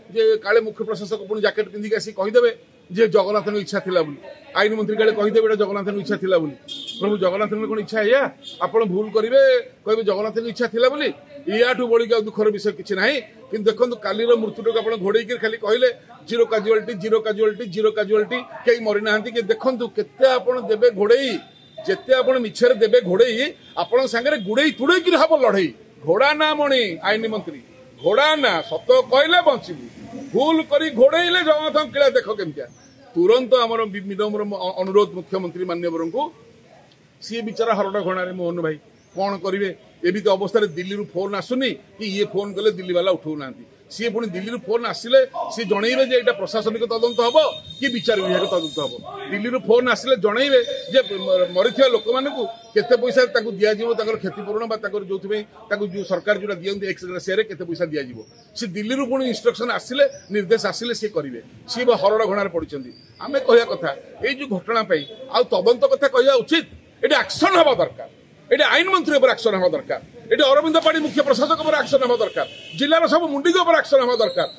जे काले मुख्य प्रशासक पुणी जैकेट पिंधिक आसी कहीदेवे जे जगन्नाथ इच्छा थिला बोली आईन मंत्री काले कहीदेवे जगन्नाथ इच्छा थिला बोली प्रभु जगन्नाथ कौन इच्छा है आप भूल करेंगे कहे जगन्नाथ इच्छा थिला बोली याठू बढ़ी दुखर विषय किसी ना कि देखो काली मृत्यु आप घोड़े खाली कहले जीरो काजुआलिटी कई मरी ना कि देखु केते घोड़े जिते आप मिछरे देवे घोड़े आपण सागर गुड़े तुड़े हम लड़ई घोड़ा ना मणि आईन मंत्री घोड़ा ना सत कहले बचबू भूल करी घोड़े जगन्नाथ किला देख केमतिया तुरंत आमर विनम्र अनुरोध मुख्यमंत्री मान्यवर को सी बिचारा हरड़ घोड़ा मोहन भाई कौन करेंगे एमती अवस्था दिल्ली फोन आसुनी कि ये फोन कले दिल्ली वाला उठाऊ ना सी पुणी दिल्ली फोन आसिले सी जनइबे जे एटा प्रशासनिक तदंत हबो कि विचार विभाग तदंत हबो दिल्ली फोन आसिले जनइबे जे मरिथिया लोक मानकु केते पैसा ताकु दिया जिवो ताकर क्षतिपूरण बा ताकर जोथबे ताकु जो सरकार जोटा दियंती एक्स शेयर केते पैसा दिया जिवो सी दिल्ली पुणी इंस्ट्रक्शन आसिले निर्देश आसिले सी करिवे सी हरड़ घोड़ार पड़िछंती आमे कहया कथा ए जो घटना पई आ तदंत कथा कहया उचित एटा एक्शन हबा दरकार ये आईन मंत्री पर एक्शन हवा दरकार ये अरविंद पाड़ी मुख्य प्रशासक पर एक्शन हवा दरकार जिलार सब मुंडी पर एक्शन हवा दरकार।